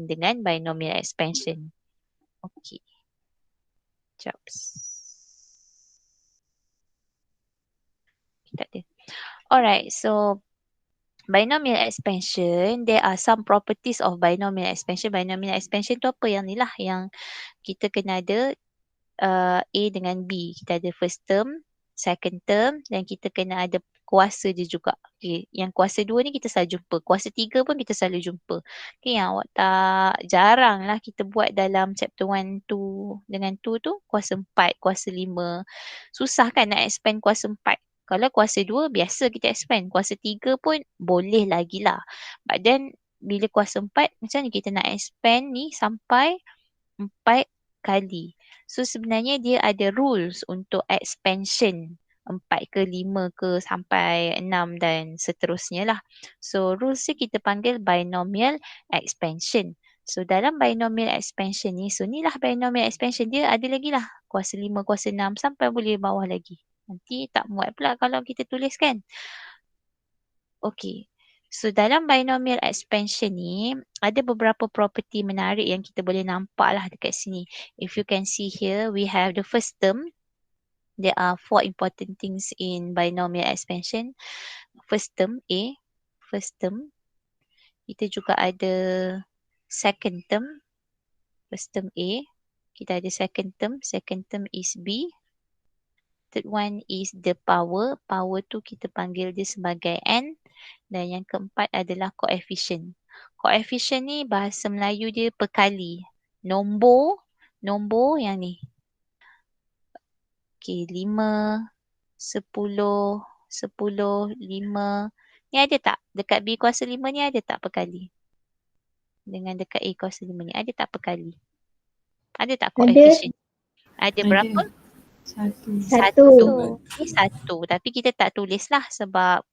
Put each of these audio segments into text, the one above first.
dengan binomial expansion. Okay. Sekejap. Tak ada. Alright, so binomial expansion, there are some properties of binomial expansion. Binomial expansion tu apa yang ni lah yang kita kena ada A dengan B. Kita ada first term, second term dan kita kena ada kuasa dia juga. Okay. Yang kuasa 2 ni kita selalu jumpa. Kuasa 3 pun kita selalu jumpa. Okay, yang awak tak jarang lah kita buat dalam chapter 1, 2 dengan 2 tu kuasa 4, kuasa 5. Susah kan nak expand kuasa 4. Kalau kuasa 2 biasa kita expand. Kuasa 3 pun boleh lagi lah. But then bila kuasa 4 macam ni kita nak expand ni sampai 4 kali. So sebenarnya dia ada rules untuk expansion 4 ke 5 ke sampai 6 dan seterusnya lah. So rules ni kita panggil binomial expansion. So dalam binomial expansion ni, so ni lah binomial expansion dia ada lagi lah. Kuasa 5, kuasa 6 sampai boleh bawah lagi. Nanti tak muat pula kalau kita tulis kan. Okay. So dalam binomial expansion ni ada beberapa property menarik yang kita boleh nampak lah dekat sini. If you can see here, we have the first term. There are 4 important things in binomial expansion. First term A, first term. Kita juga ada second term, first term A. Kita ada second term is B. Third one is the power. Power tu kita panggil dia sebagai N. Dan yang keempat adalah coefficient. Coefficient ni bahasa Melayu dia perkali. Nombor yang ni. Okay, 5, 10, 10, 5. Ni ada tak? Dekat B kuasa 5 ni ada tak perkali? Dengan dekat A kuasa 5 ni ada tak perkali? Ada tak coefficient? Ada berapa? Satu. Ni satu. Tapi kita tak tulis lah sebab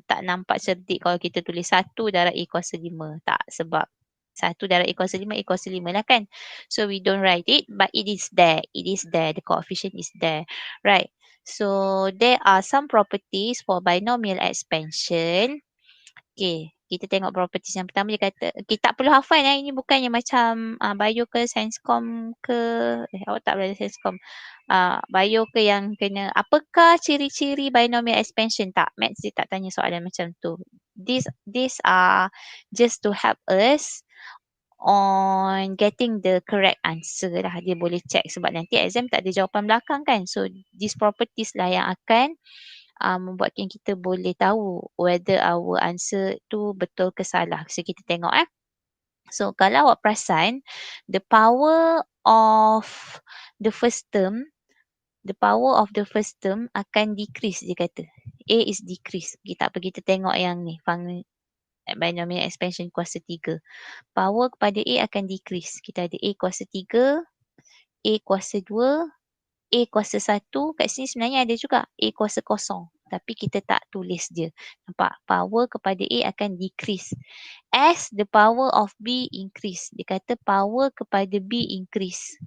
tak nampak cerdik kalau kita tulis 1 darab A kuasa 5. Tak, sebab 1 darab A kuasa 5, A kuasa 5 lah kan. So we don't write it, but it is there. It is there. The coefficient is there. Right. So there are some properties for binomial expansion. Okay. Kita tengok properties yang pertama dia kata, kita tak perlu hafal ini bukannya macam bio ke sainscom ke, awak tak belajar sainscom. Bio ke yang kena, apakah ciri-ciri binomial expansion? Tak, Maths dia tak tanya soalan macam tu. These are just to help us on getting the correct answer lah. Dia boleh check sebab nanti exam tak ada jawapan belakang kan. So these properties lah yang akan membuatkan kita boleh tahu whether our answer tu betul ke salah. So kita tengok So kalau awak perasan, the power of the first term akan decrease dia kata. A is decrease. Kita pergi kita tengok yang ni, binomial expansion kuasa 3. Power kepada A akan decrease. Kita ada A kuasa 3, A kuasa 2, A kuasa 1. Kat sini sebenarnya ada juga A kuasa kosong. Tapi kita tak tulis dia. Nampak? Power kepada A akan decrease. As the power of B increase. Dia kata power kepada B increase.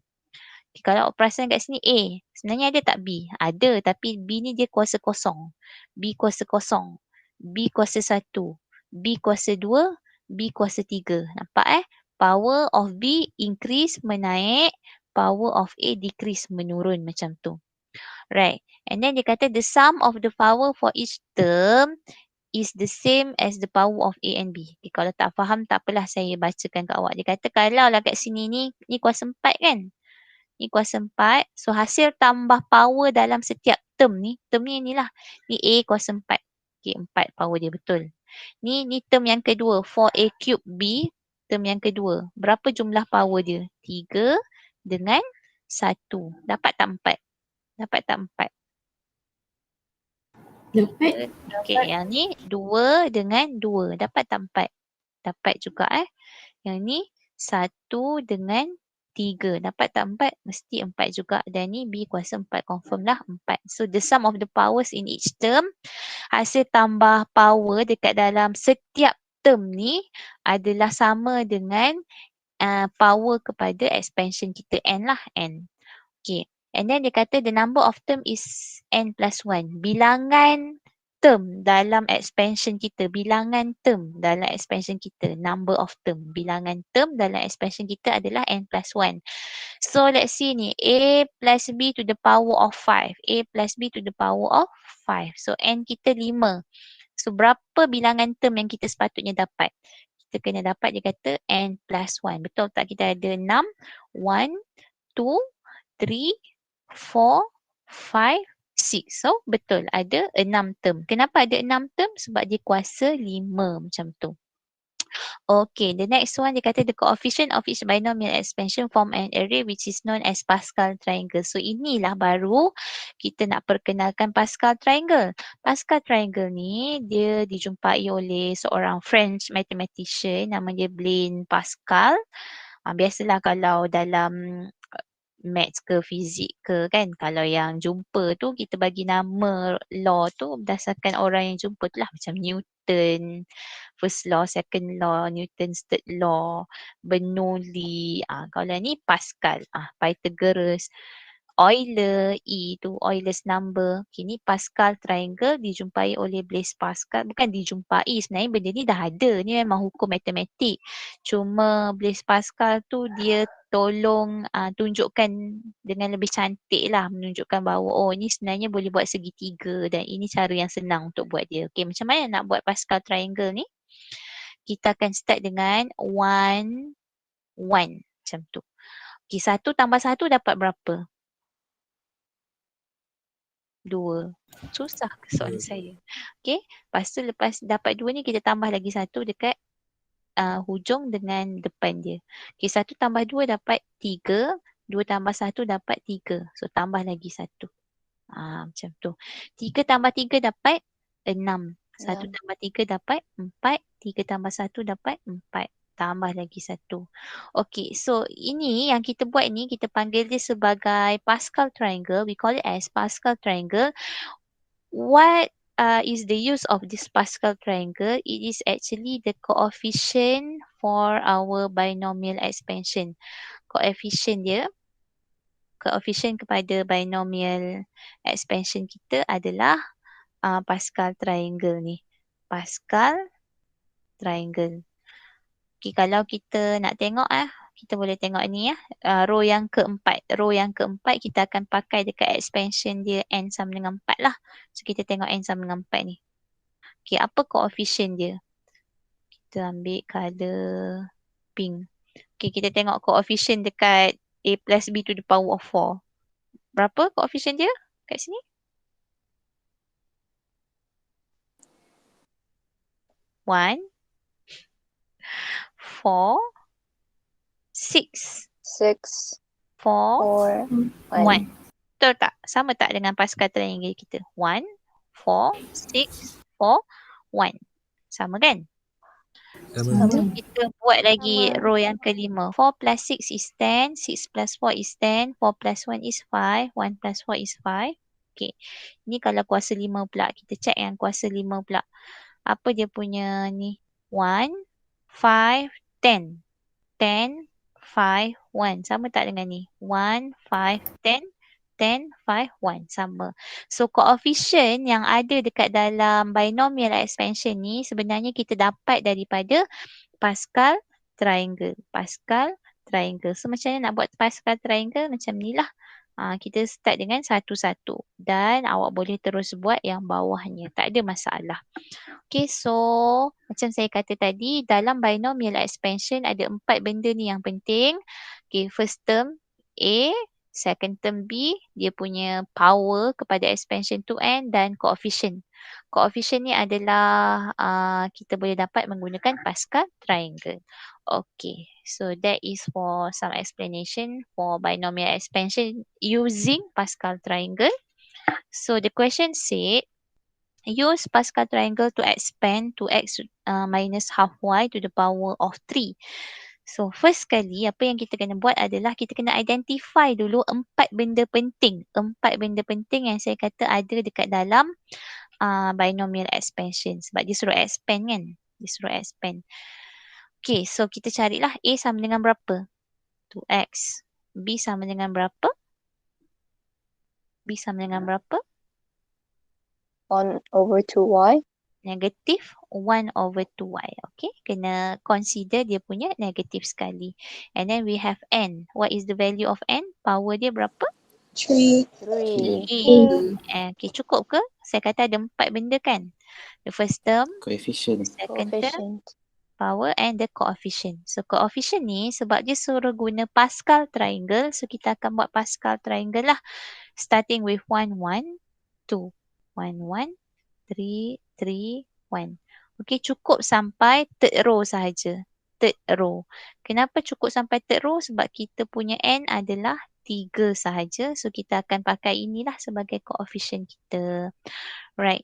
Kalau awak perasan kat sini A, sebenarnya ada tak B? Ada, tapi B ni dia kuasa kosong. B kuasa kosong. B kuasa 1. B kuasa 2. B kuasa 3. Nampak Power of B increase menaik. Power of A decrease menurun macam tu. Right. And then dia kata the sum of the power for each term is the same as the power of A and B. Okay, kalau tak faham tak apalah saya bacakan kat awak. Dia kata kalau lah kat sini ni kuasa 4 kan? Ni kuasa 4. So hasil tambah power dalam setiap term ni inilah. Ni A kuasa 4. Okay, 4 power dia betul. Ni term yang kedua. 4A cube B. Term yang kedua. Berapa jumlah power dia? 3 dengan 1. Dapat tak 4? Dapat tak 4? Dapat. Okay, yang ni 2 dengan 2. Dapat tak 4? Dapat juga Yang ni 1 dengan 3. Dapat tak 4? Mesti 4 juga. Dan ni B kuasa 4. Confirm lah 4. So the sum of the powers in each term. Hasil tambah power dekat dalam setiap term ni adalah sama dengan power kepada expansion kita N lah. N. Okay. And then dia kata the number of term is N plus 1. Bilangan term dalam expansion kita, bilangan term dalam expansion kita, number of term. Bilangan term dalam expansion kita adalah n plus 1. So let's see ni, a plus b to the power of 5. A plus b to the power of 5. So n kita 5. So berapa bilangan term yang kita sepatutnya dapat? Kita kena dapat, dia kata n plus 1. Betul tak? Kita ada 6, 1, 2, 3, 4, 5, 6. So betul ada 6 term. Kenapa ada 6 term? Sebab dia kuasa 5 macam tu. Okay, the next one dia kata the coefficient of each binomial expansion form an array which is known as Pascal triangle. So inilah baru kita nak perkenalkan Pascal triangle. Pascal triangle ni dia dijumpai oleh seorang French mathematician nama dia Blaise Pascal. Biasalah kalau dalam maths ke fizik ke kan, kalau yang jumpa tu kita bagi nama law tu berdasarkan orang yang jumpa tu lah, macam Newton first law, second law, Newton's third law, Bernoulli, kalau ni Pascal, Pythagoras, Euler, E tu Euler's number. Okay, ni Pascal triangle dijumpai oleh Blaise Pascal. Bukan dijumpai, sebenarnya benda ni dah ada. Ni memang hukum matematik. Cuma Blaise Pascal tu dia tolong tunjukkan dengan lebih cantik lah. Menunjukkan bahawa oh ni sebenarnya boleh buat segitiga dan ini cara yang senang untuk buat dia. Okay, macam mana nak buat Pascal triangle ni? Kita akan start dengan 1, 1 macam tu. Okay, 1 tambah 1 dapat berapa? 2. Susah ke soalan saya? Okay. Lepas tu lepas dapat 2 ni kita tambah lagi 1 dekat hujung dengan depan dia. Okay. 1 tambah 2 dapat 3. 2 tambah 1 dapat 3. So tambah lagi 1. Macam tu. 3 tambah 3 dapat 6. 1 tambah 3 dapat 4. 3 tambah 1 dapat 4. Tambah lagi 1. Okay, so ini yang kita buat ni, kita panggil dia sebagai Pascal triangle. We call it as Pascal triangle. What is the use of this Pascal triangle? It is actually the coefficient for our binomial expansion. Coefficient dia, coefficient kepada binomial expansion kita adalah Pascal triangle ni. Pascal triangle. Okay, kalau kita nak tengok kita boleh tengok ni row yang keempat. Row yang keempat kita akan pakai dekat expansion dia n sama dengan 4 lah. So kita tengok n sama dengan 4 ni. Okay, apa coefficient dia? Kita ambil color pink. Okay, kita tengok coefficient dekat a plus b to the power of 4. Berapa coefficient dia kat sini? 1, 4, 6. 6, 4, 4, 1. 1. Betul tak? Sama tak dengan Pascal triangle kita? 1, 4, 6, 4, 1. Sama kan? Sama. Kita buat lagi Sama. row yang kelima. 4 plus 6 is 10. 6 plus 4 is 10. 4 plus 1 is 5. 1 plus 4 is 5. Okay. Ni kalau kuasa 5 pula. Kita check yang kuasa 5 pula. Apa dia punya ni? 1, 5, 10. 10, 5, 1. Sama tak dengan ni? 1, 5, 10. 10, 5, 1. Sama. So, coefficient yang ada dekat dalam binomial expansion ni sebenarnya kita dapat daripada Pascal triangle. Pascal triangle. So, macam mana nak buat Pascal triangle? Macam ni lah. Kita start dengan satu-satu. Dan awak boleh terus buat yang bawahnya. Tak ada masalah. Okay, so macam saya kata tadi, dalam binomial expansion ada 4 benda ni yang penting. Okay, first term A, second term B, dia punya power kepada expansion to N dan coefficient. Coefficient ni adalah kita boleh dapat menggunakan Pascal triangle. Okay, so that is for some explanation for binomial expansion using Pascal triangle. So the question said, use Pascal triangle to expand to x minus half y to the power of 3. So first kali apa yang kita kena buat adalah kita kena identify dulu 4 benda penting. 4 benda penting yang saya kata ada dekat dalam binomial expansion. Sebab dia suruh expand kan. Dia suruh expand. Okay, so kita carilah A sama dengan berapa? 2x. B sama dengan berapa? B sama dengan berapa? 1/2y. Negatif 1/2y. Okay, kena consider dia punya negatif sekali. And then we have n. What is the value of n? Power dia berapa? 3. 3. 3. Okay, cukup ke? Saya kata ada 4 benda kan? The first term, the Coefficient. second term, Coefficient. power and the coefficient. So coefficient ni sebab dia suruh guna Pascal triangle, so kita akan buat Pascal triangle lah. Starting with 1, 1, 2. 1, 1, 3, 3, 1. Okey, cukup sampai third row sahaja. Third row. Kenapa cukup sampai third row? Sebab kita punya n adalah 3 sahaja. So kita akan pakai inilah sebagai coefficient kita. Right.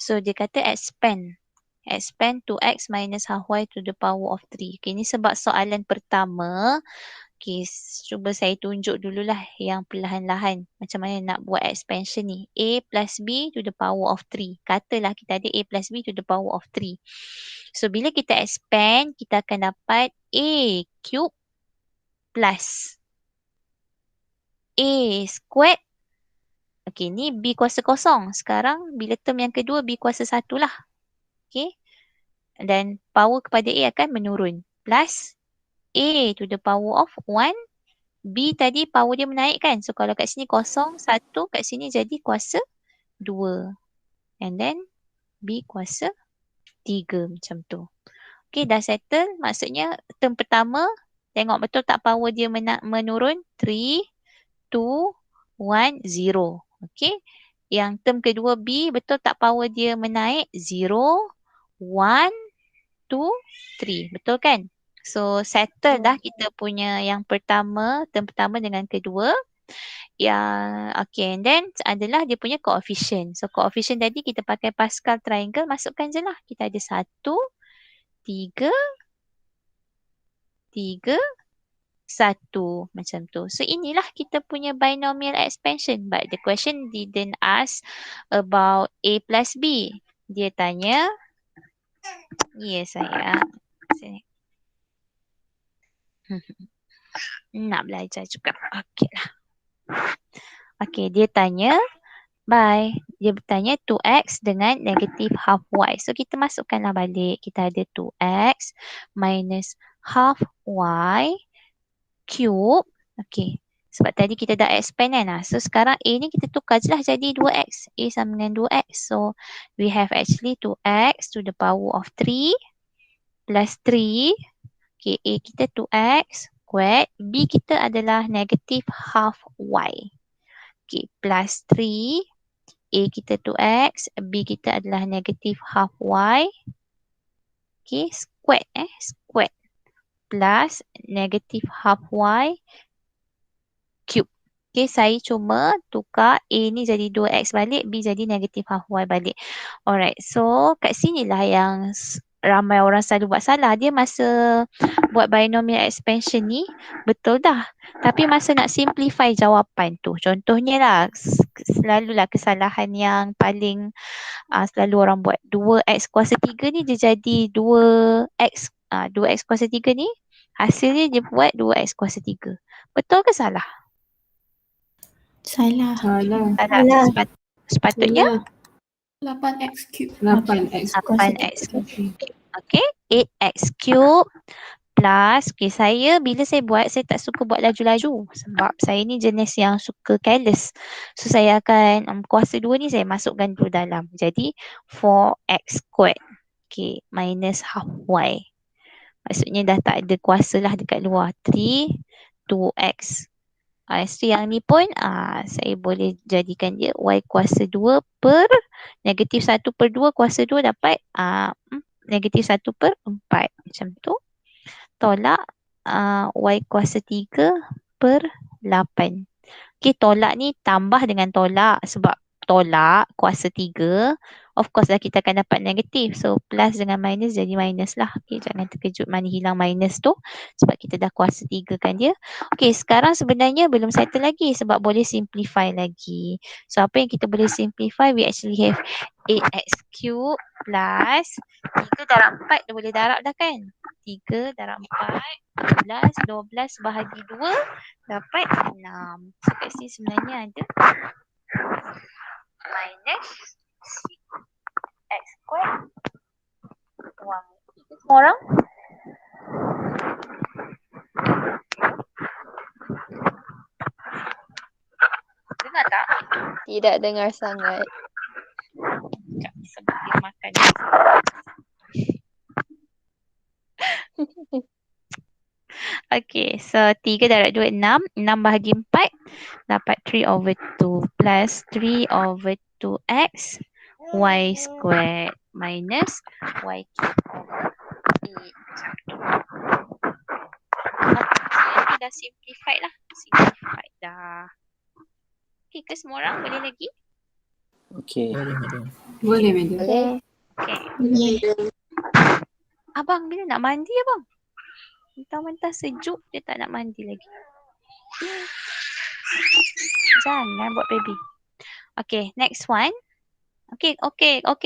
So dia kata expand. Expand 2x minus half y to the power of 3. Okay, ini sebab soalan pertama. Okay, cuba saya tunjuk dululah yang perlahan-lahan. Macam mana nak buat expansion ni. A plus B to the power of 3. Katalah kita ada A plus B to the power of 3. So, bila kita expand, kita akan dapat A cube plus A squared. Okay, ni B kuasa kosong. Sekarang, bila term yang kedua, B kuasa 1 lah. Okay. Dan power kepada A akan menurun. Plus A to the power of 1. B tadi power dia menaik kan. So kalau kat sini kosong, 1, kat sini jadi kuasa 2. And then B kuasa 3 macam tu. Okay, dah settle. Maksudnya term pertama, tengok betul tak power dia menurun. 3, 2, 1, 0. Okay. Yang term kedua B, betul tak power dia menaik. 0, 1, 2, 3. Betul kan? So settle dah kita punya yang pertama, term pertama dengan kedua. Okay, and then adalah dia punya coefficient. So coefficient tadi kita pakai Pascal triangle, masukkan je lah. Kita ada 1, 3, 3, 1 macam tu. So inilah kita punya binomial expansion. But the question didn't ask about A plus B. Dia tanya, yes sayang. Sini. Nak belajar juga. Okey lah. Okey, dia tanya, bye. Dia bertanya 2x dengan negatif half y. So, kita masukkanlah balik. Kita ada 2x minus half y cube. Okey. Sebab tadi kita dah expand kan. So, sekarang A ni kita tukar je lah jadi 2x. A sama dengan 2x. So, we have actually 2x to the power of 3 plus 3. Okay, A kita 2x squared. B kita adalah negatif half y. Okay, plus 3. A kita 2x. B kita adalah negatif half y. Okay, squared squared. Plus negatif half y cube. Okay, saya cuma tukar A ni jadi 2x balik. B jadi negatif half y balik. Alright, so kat sinilah yang ramai orang selalu buat salah. Dia masa buat binomial expansion ni betul dah. Tapi masa nak simplify jawapan tu. Contohnya lah, selalulah kesalahan yang paling selalu orang buat. 2x kuasa 3 ni dia jadi 2x. 2x kuasa 3 ni hasilnya dia buat 2x kuasa 3. Betul ke salah? Salah. Sepatutnya 8x cube. 8x. 8x cube. Okay, 8x cube plus, okay, bila saya buat, saya tak suka buat laju-laju sebab saya ni jenis yang suka careless. So, saya akan kuasa 2 ni saya masukkan dulu dalam. Jadi, 4x squared. Okay, minus half y. Maksudnya dah tak ada kuasa lah dekat luar. 3, 2x. So yang ni pun saya boleh jadikan dia y kuasa 2 per negatif 1 per 2 kuasa 2 dapat negatif 1 per 4. Macam tu. Tolak y kuasa 3 per 8. Okay, tolak ni tambah dengan tolak sebab tolak kuasa 3. Of course lah kita akan dapat negatif. So plus dengan minus jadi minus lah. Okay, jangan terkejut mana hilang minus tu. Sebab kita dah kuasa 3 kan dia. Okay, sekarang sebenarnya belum settle lagi sebab boleh simplify lagi. So apa yang kita boleh simplify, we actually have 8x cube plus 3 darab 4 dah boleh darab dah kan. 3 darab 4, 12 bahagi 2 dapat 6. So kat sini sebenarnya ada minus x squared y. Semua orang? Dengar tak? Tidak dengar sangat. Sekejap, sebab dia makan. Okay, so 3 darab 2, 6. 6 bahagi 4 dapat 3 over 2 plus 3 over 2x y squared minus y cube over 8. Macam tu. Saya dah simplified lah. Simplified dah. Okay ke semua orang? Boleh lagi? Okey. Boleh, madam. Boleh. Okay. Boleh. Abang bila nak mandi abang? Mentah-mentah sejuk dia tak nak mandi lagi. Jangan buat baby. Okay, next one. Okay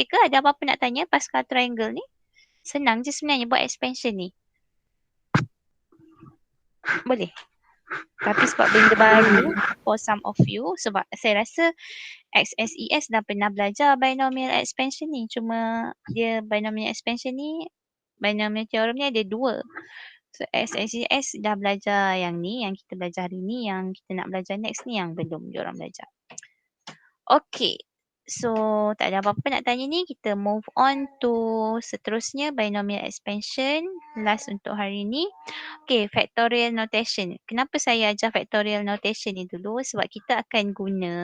ke ada apa-apa nak tanya Pascal triangle ni? Senang je sebenarnya buat expansion ni. Boleh. Tapi sebab benda baru for some of you, sebab saya rasa XSES dah pernah belajar binomial expansion ni. Cuma dia binomial expansion ni, binomial theorem ni ada dua. So XSES dah belajar yang ni, yang kita belajar hari ni, yang kita nak belajar next ni yang belum diorang belajar. Okay. So tak ada apa-apa nak tanya ni, kita move on to seterusnya binomial expansion, last untuk hari ni. Okay, factorial notation. Kenapa saya ajar factorial notation ni dulu? Sebab kita akan guna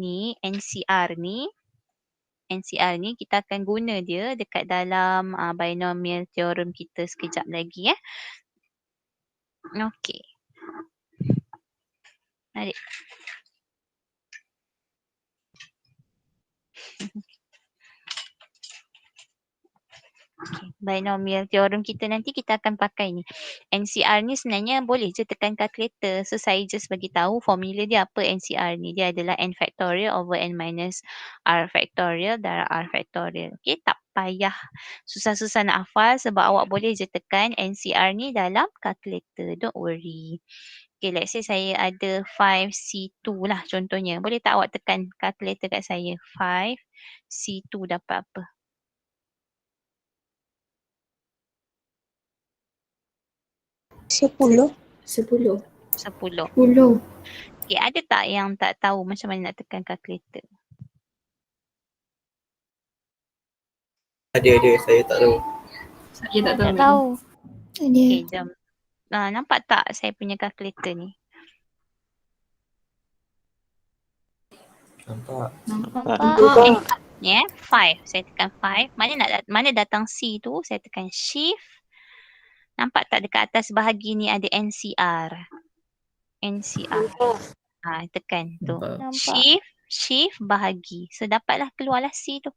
ni NCR ni. NCR ni kita akan guna dia dekat dalam binomial theorem kita sekejap lagi ya. Okay. Mari. Okay. Binomial theorem kita nanti kita akan pakai ni. NCR ni sebenarnya boleh je tekan calculator. So saya just bagi tahu formula dia apa NCR ni. Dia adalah n factorial over n minus r factorial darab r factorial. Okay, tak payah susah-susah nak hafal sebab awak boleh je tekan NCR ni dalam calculator. Don't worry. Okay, let's say saya ada 5C2 lah contohnya. Boleh tak awak tekan calculator kat saya? 5C2 dapat apa? 10. 10. 10. Okay, ada tak yang tak tahu macam mana nak tekan calculator? Ada, saya tak tahu. Saya tak tahu. Tak tahu. Ada. Okay, jom. Nampak tak saya punya calculator ni? Nampak. Nampak. Ni 5. Saya tekan 5. Mana datang C tu? Saya tekan shift. Nampak tak dekat atas bahagi ni ada NCR? NCR. Tekan tu. Nampak. Shift bahagi. So dapatlah keluarlah C tu.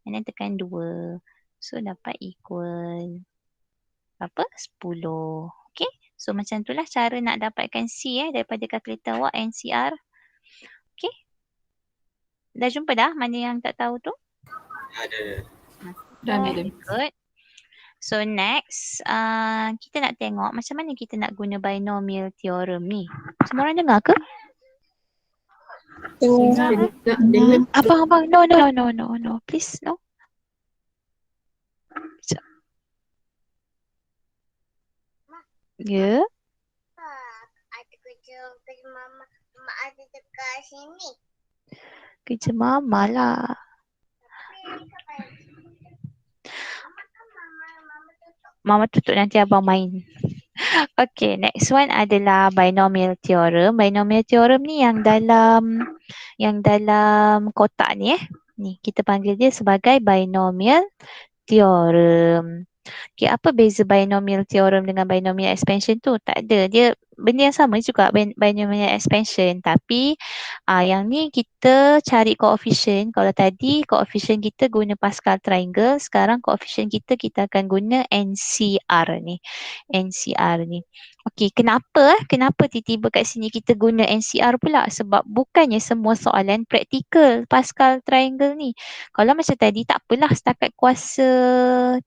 And then tekan 2. So dapat equal apa? 10. Okay. So macam itulah cara nak dapatkan C daripada kalkulator awak NCR. Okay. Dah jumpa dah mana yang tak tahu tu? Ada. Dah, madam. Good. So next, kita nak tengok macam mana kita nak guna binomial theorem ni. Semua orang dengar ke? Dengar. Abang, no. Please, no. Sekejap. Ya? Ada kerja mama ada dekat sini. Kerja mama lah. Mama tutup nanti abang main. Okay, next one adalah binomial theorem. Binomial theorem ni yang dalam kotak ni Ni kita panggil dia sebagai binomial theorem. Okay, apa beza binomial theorem dengan binomial expansion tu? Tak ada. Dia benda yang sama juga binomial expansion. Tapi yang ni kita cari coefficient. Kalau tadi coefficient kita guna Pascal triangle. Sekarang coefficient kita akan guna NCR ni. NCR ni. Okey, kenapa tiba-tiba kat sini kita guna NCR pula? Sebab bukannya semua soalan praktikal Pascal triangle ni. Kalau macam tadi tak apalah setakat kuasa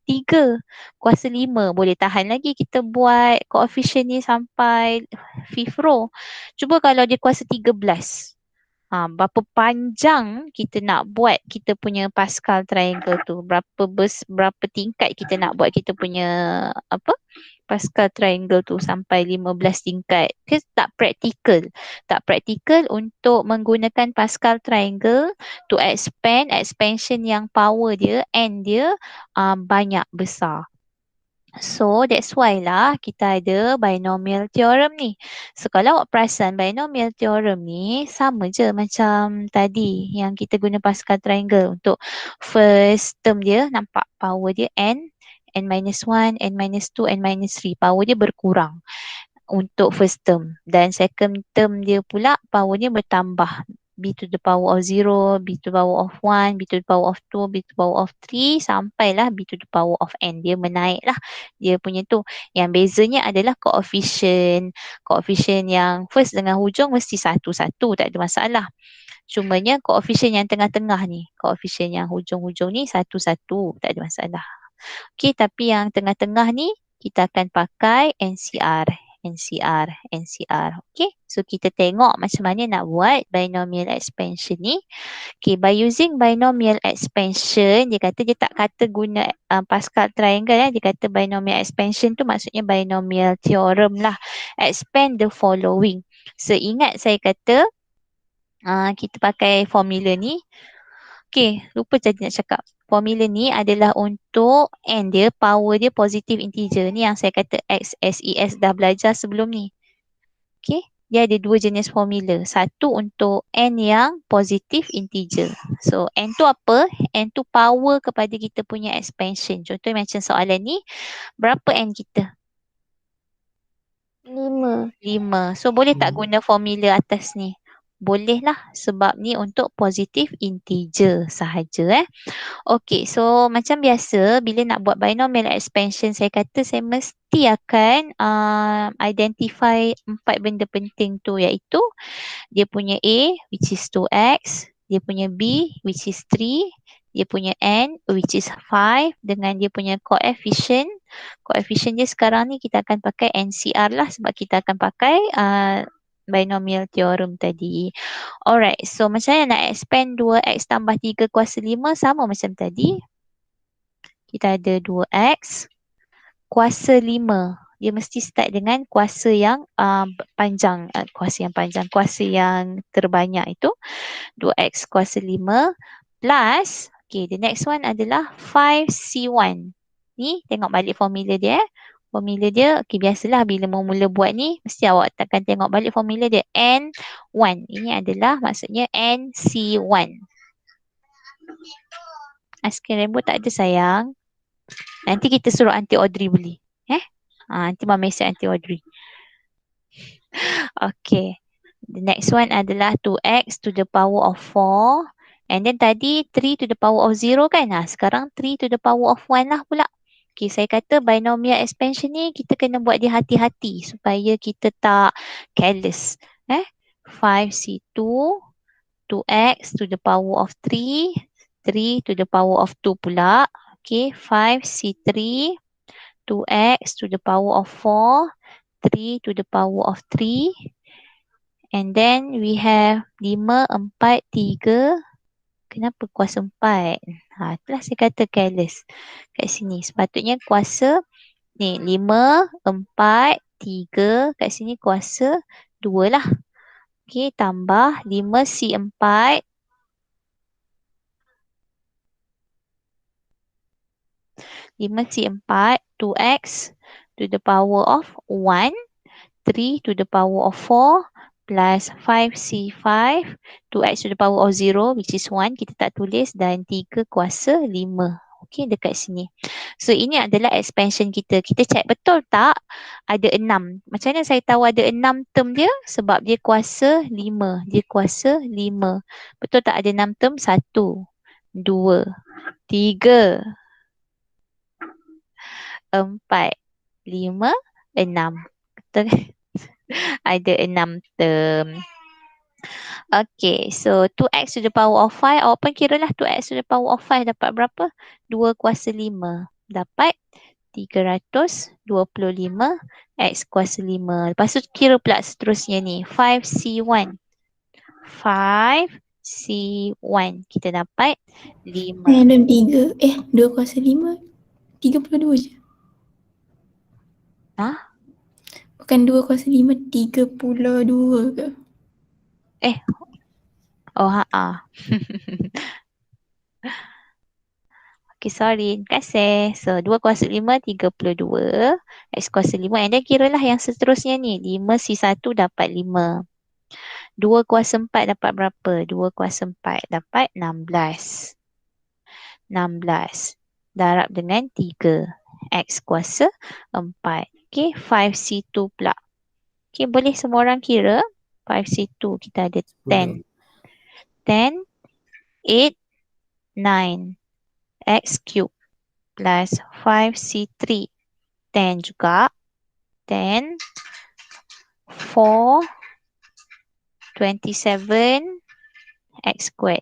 3, kuasa 5 boleh tahan lagi kita buat coefficient ni sampai 5th row. Cuba kalau dia kuasa 13. Berapa panjang kita nak buat kita punya Pascal triangle tu. Berapa tingkat kita nak buat kita punya Pascal triangle tu sampai 15 tingkat. Ke tak praktikal. Tak praktikal untuk menggunakan Pascal triangle to expansion yang power dia and dia banyak besar. So that's why lah kita ada binomial theorem ni. So kalau awak perasan binomial theorem ni sama je macam tadi yang kita guna Pascal triangle. Untuk first term dia nampak power dia n minus 1, n minus 2, n minus 3. Power dia berkurang untuk first term. Dan second term dia pula power dia bertambah. B to the power of 0, B to the power of 1, B to the power of 2, B to the power of 3 sampailah B to the power of n. Dia menaik lah. Dia punya tu. Yang bezanya adalah koefisien. Koefisien yang first dengan hujung mesti satu-satu. Tak ada masalah. Cumanya koefisien yang tengah-tengah ni. Koefisien yang hujung-hujung ni satu-satu. Tak ada masalah. Okey, tapi yang tengah-tengah ni kita akan pakai NCR. Okay, so kita tengok macam mana nak buat binomial expansion ni. Okay, by using binomial expansion, dia kata dia tak kata guna Pascal triangle. Dia kata binomial expansion tu maksudnya binomial theorem lah. Expand the following. So ingat saya kata kita pakai formula ni. Okay, lupa tadi nak cakap. Formula ni adalah untuk n dia, power dia positive integer. Ni yang saya kata XSES dah belajar sebelum ni. Okay, dia ada dua jenis formula. Satu untuk n yang positive integer. So, n tu apa? N tu power kepada kita punya expansion. Contohnya macam soalan ni, berapa n kita? 5. 5. So, boleh tak guna formula atas ni? Boleh lah sebab ni untuk positive integer sahaja. Okay, so macam biasa bila nak buat binomial expansion saya kata saya mesti akan identify 4 benda penting tu, iaitu dia punya A which is 2x, dia punya B which is 3, dia punya N which is 5 dengan dia punya coefficient. Coefficient dia sekarang ni kita akan pakai NCR lah sebab kita akan pakai binomial theorem tadi. Alright, so macam mana nak expand 2x tambah 3 kuasa 5 sama macam tadi. Kita ada 2x kuasa 5. Dia mesti start dengan kuasa yang panjang. Kuasa yang terbanyak itu. 2x kuasa 5 plus, okay, the next one adalah 5c1. Ni tengok balik formula dia. Formula dia, okay, biasalah bila mula buat ni, mesti awak takkan tengok balik formula dia. N1. Ini adalah maksudnya NC1. Aiskrim rainbow tak ada sayang. Nanti kita suruh Aunty Audrey beli. Nanti Mama mesej Aunty Audrey. Okay. The next one adalah 2x to the power of 4. And then tadi 3 to the power of 0 kan? Sekarang 3 to the power of 1 lah pula. Okay, saya kata binomial expansion ni kita kena buat dia hati-hati supaya kita tak careless. 5c2, 2x to the power of 3, 3 to the power of 2 pula. Okay, 5c3, 2x to the power of 4, 3 to the power of 3. And then we have 5, 4, 3. Kenapa kuasa 4? Itulah saya kata careless kat sini. Sepatutnya kuasa ni 5, 4, 3. Kat sini kuasa 2 lah. Okey, tambah 5c4. 5c4, 2x to the power of 1, 3 to the power of 4. Plus 5c5, 2x to the power of 0 which is 1, kita tak tulis, dan 3 kuasa 5. Okey, dekat sini. So ini adalah expansion kita. Kita check betul tak ada 6. Macam mana saya tahu ada 6 term dia? Sebab dia kuasa 5. Dia kuasa 5. Betul tak ada 6 term? 1, 2, 3, 4, 5, 6. Betul kan? Ada 6 term. Okay, so 2x to the power of 5. Awak pun kira lah 2x to the power of 5 dapat berapa? 2 kuasa 5. Dapat 325 x kuasa 5. Lepas tu kira pula seterusnya ni. 5c1. 5C1. Kita dapat 5. Dalam 3. 2 kuasa 5. 32 je. Ha? Bukan 2 kuasa 5. 32 ke? Oh, Okay, sorry. Terima kasih. So, 2 kuasa 5, 32. X kuasa 5. And then kiralah yang seterusnya ni. 5C1 dapat 5. 2 kuasa 4 dapat berapa? 2 kuasa 4 dapat 16. 16. Darab dengan 3. X kuasa 4. Okay, 5C2 pula. Okay, boleh semua orang kira. 5C2 kita ada 10. 10, 8, 9. X cube plus 5C3. 10 juga. 10, 4, 27, X squared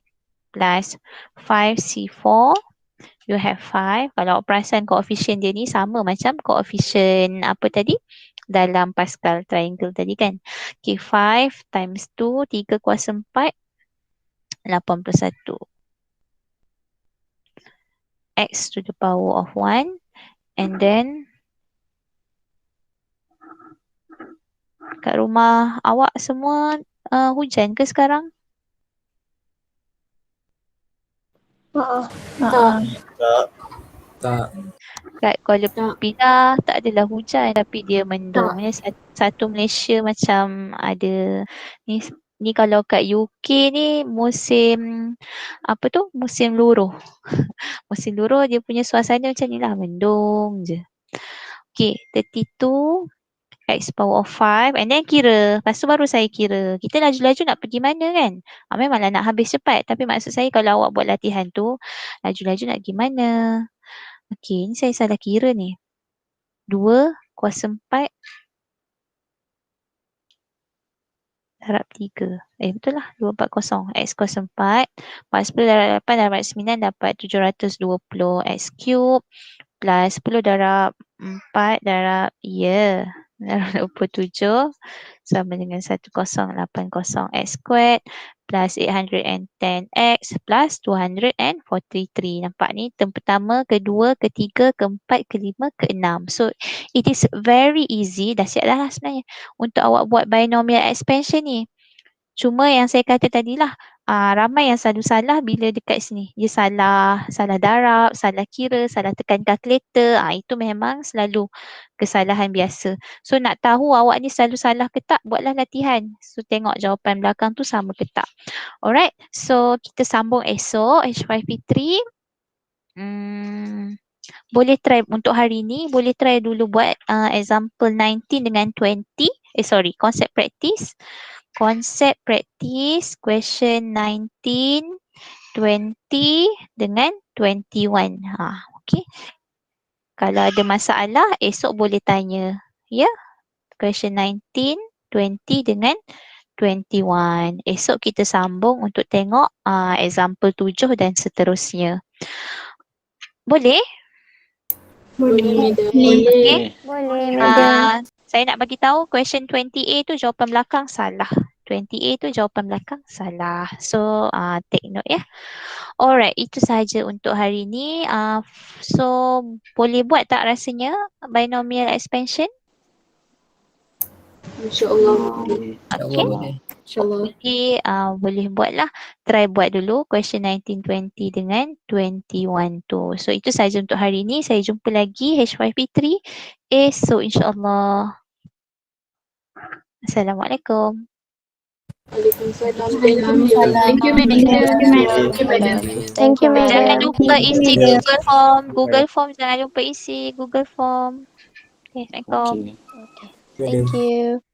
plus 5C4. You have 5. Kalau awak perasan koefisien dia ni sama macam koefisien apa tadi? Dalam Pascal triangle tadi kan. Okay, 5 times 2, 3 kuasa 4, 81. X to the power of 1. And then kat rumah awak semua hujan ke sekarang? Tak. Kat Kuala Lumpur tak adalah hujan tapi dia mendung. Satu Malaysia macam ada ni kalau kat UK ni musim apa tu? Musim luruh. Musim luruh dia punya suasana macam ni lah, mendung je. Okay, 32 X power of 5 and then kira. Lepas tu baru saya kira. Kita laju-laju nak pergi mana kan? Memanglah nak habis cepat. Tapi maksud saya kalau awak buat latihan tu, laju-laju nak pergi mana? Okay, ni saya salah kira ni. 2 kuasa 4 darab 3. Betul lah. 240. X kuasa 4. 10 darab 8 darab 9 dapat 720 X cube. Plus 10 darab 4 darab, darab 27 sama dengan 1080 X squared plus 810X plus 243. Nampak ni term pertama, kedua, ketiga, keempat, kelima, keenam. So it is very easy, dah siap dah lah sebenarnya untuk awak buat binomial expansion ni. Cuma yang saya kata tadilah, ramai yang selalu salah bila dekat sini. Dia salah darab, salah kira, salah tekan kalkulator. Itu memang selalu kesalahan biasa. So nak tahu awak ni selalu salah ke tak, buatlah latihan. So tengok jawapan belakang tu sama ke tak. Alright, so kita sambung esok H5P3. Boleh try untuk hari ni, boleh try dulu buat example 19 dengan 20. Concept practice. Concept practice question 19, 20 dengan 21. Okay. Kalau ada masalah, esok boleh tanya. Ya. Question 19, 20 dengan 21. Esok kita sambung untuk tengok example 7 dan seterusnya. Boleh? Boleh. Okay. Boleh, madam. Saya nak bagi tahu question 20A tu jawapan belakang salah. 20A tu jawapan belakang salah. So take note ya. Alright, itu sahaja untuk hari ni. So boleh buat tak rasanya binomial expansion? InsyaAllah. Okay. InsyaAllah. Okay, boleh buatlah. Try buat dulu question 19, 20 dengan 21 tu. So itu sahaja untuk hari ni. Saya jumpa lagi H5P3 esok insyaAllah. Assalamualaikum. Waalaikumsalam. Thank you, madam. Thank you, madam. Jangan lupa isi Google Form. Google Form jangan lupa isi Google Form. Okay, Assalamualaikum. Thank you.